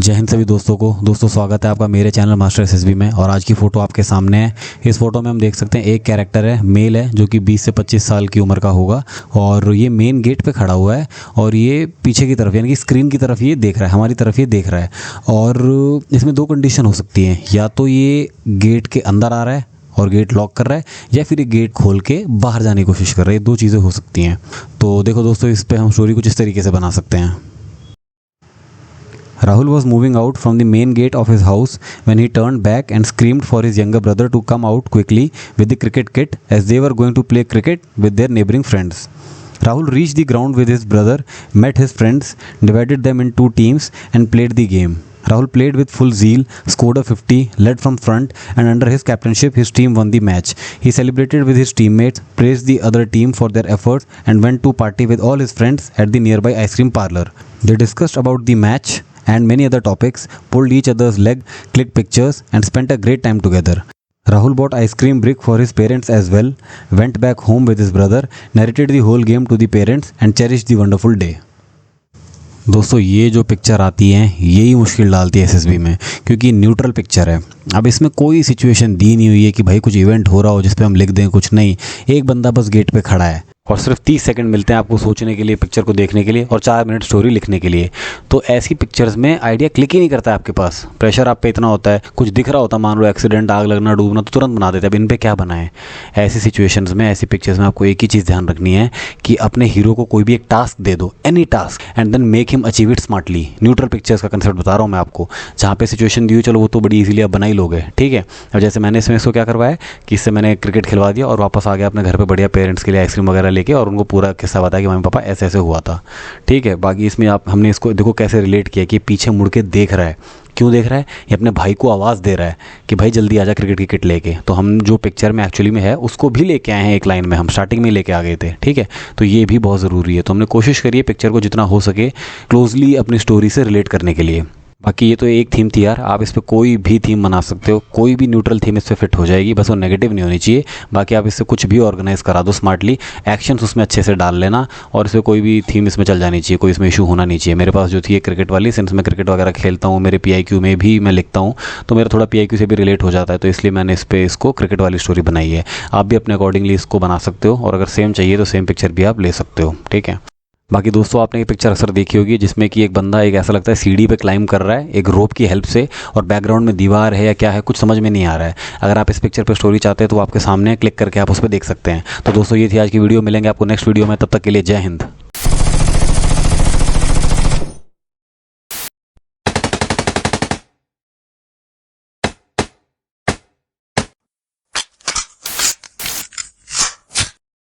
जय हिंद सभी दोस्तों को। दोस्तों स्वागत है आपका मेरे चैनल मास्टर एसएसबी में। और आज की फ़ोटो आपके सामने है। इस फोटो में हम देख सकते हैं एक कैरेक्टर है, मेल है, जो कि 20 से 25 साल की उम्र का होगा और ये मेन गेट पे खड़ा हुआ है और ये पीछे की तरफ यानी कि स्क्रीन की तरफ ये देख रहा है, हमारी तरफ ये देख रहा है। और इसमें दो कंडीशन हो सकती हैं, या तो ये गेट के अंदर आ रहा है और गेट लॉक कर रहा है, या फिर ये गेट खोल के बाहर जाने की कोशिश कर रहा है। दो चीज़ें हो सकती हैं। तो देखो दोस्तों, इस पर हम स्टोरी कुछ इस तरीके से बना सकते हैं। Rahul was moving out from the main gate of his house when he turned back and screamed for his younger brother to come out quickly with the cricket kit as they were going to play cricket with their neighboring friends. Rahul reached the ground with his brother, met his friends, divided them in two teams and played the game. Rahul played with full zeal, scored a 50, led from front, and under his captainship his team won the match. He celebrated with his teammates, praised the other team for their efforts and went to party with all his friends at the nearby ice cream parlor. They discussed about the match and many other topics, pulled each other's leg, clicked pictures and spent a great time together. Rahul bought ice cream brick for his parents as well, went back home with his brother, narrated the whole game to the parents and cherished the wonderful day. दोस्तों ये जो picture आती है यही मुश्किल डालती है SSB में, क्योंकि न्यूट्रल पिक्चर है। अब इसमें कोई सिचुएशन दी नहीं हुई है कि भाई कुछ इवेंट हो रहा हो जिस पे हम लिख दें, कुछ नहीं। एक बंदा बस गेट पे खड़ा है और सिर्फ 30 सेकंड मिलते हैं आपको सोचने के लिए, पिक्चर को देखने के लिए, और 4 मिनट स्टोरी लिखने के लिए। तो ऐसी पिक्चर्स में आइडिया क्लिक ही नहीं करता है आपके पास। प्रेशर आप पे इतना होता है, कुछ दिख रहा होता, मान लो एक्सीडेंट, आग लगना, डूबना, तो तुरंत बना देते हैं। अब इन पे क्या बनाएं। ऐसी सिचुएशंस में, ऐसी पिक्चर्स में आपको एक ही चीज़ ध्यान रखनी है कि अपने हीरो को कोई भी एक टास्क दे दो, any task, and then make him achieve it smartly. Neutral pictures का कंसेप्ट बता रहा हूँ मैं आपको। जहाँ पे सिचुएशन दी हुई, चलो वो तो बड़ी ईजिली आप बना ही लोगे, ठीक है। अब जैसे मैंने इसमें इसको क्या करवाया कि इससे मैंने क्रिकेट खिलवा दिया और वापस आ गया अपने घर पर बढ़िया पेरेंट्स के लिए आइसक्रीम वगैरह लेके, और उनको पूरा किस्सा बताया कि मम्मी पापा ऐसे ऐसे हुआ था, ठीक है। बाकी इसमें हमने इसको देखो कैसे रिलेट किया कि पीछे मुड़ के देख रहा है। क्यों देख रहा है? ये अपने भाई को आवाज़ दे रहा है कि भाई जल्दी आजा क्रिकेट की किट लेके। तो हम जो पिक्चर में एक्चुअली में है उसको भी लेके आए हैं, एक लाइन में हम स्टार्टिंग में लेके आ गए थे, ठीक है। तो ये भी बहुत ज़रूरी है। तो हमने कोशिश करी है पिक्चर को जितना हो सके क्लोजली अपनी स्टोरी से रिलेट करने के लिए। बाकी ये तो एक थीम थी यार, आप इस पर कोई भी थीम बना सकते हो, कोई भी न्यूट्रल थीम इस पर फिट हो जाएगी, बस वो नेगेटिव नहीं होनी चाहिए। बाकी आप इससे कुछ भी ऑर्गेनाइज करा दो स्मार्टली, एक्शंस उसमें अच्छे से डाल लेना, और इसमें कोई भी थीम इसमें चल जानी चाहिए, कोई इसमें इशू होना नहीं चाहिए। मेरे पास जो थी ये क्रिकेट वाली, सिंस मैं क्रिकेट वगैरह खेलता हूँ, मेरे PIQ में भी मैं लिखता हूँ, तो मेरा थोड़ा PIQ से भी रिलेट हो जाता है, तो इसलिए मैंने इस पर इसको क्रिकेट वाली स्टोरी बनाई है। आप भी अपने अकॉर्डिंगली इसको बना सकते हो, और अगर सेम चाहिए तो सेम पिक्चर भी आप ले सकते हो, ठीक है। बाकी दोस्तों आपने ये पिक्चर अक्सर देखी होगी जिसमें कि एक बंदा एक ऐसा लगता है सीढ़ी पे क्लाइंब कर रहा है एक रोप की हेल्प से, और बैकग्राउंड में दीवार है या क्या है कुछ समझ में नहीं आ रहा है। अगर आप इस पिक्चर पे स्टोरी चाहते हैं तो आपके सामने क्लिक करके आप उस पर देख सकते हैं। तो दोस्तों ये थी आज की वीडियो, मिलेंगे आपको नेक्स्ट वीडियो में, तब तक के लिए जय हिंद।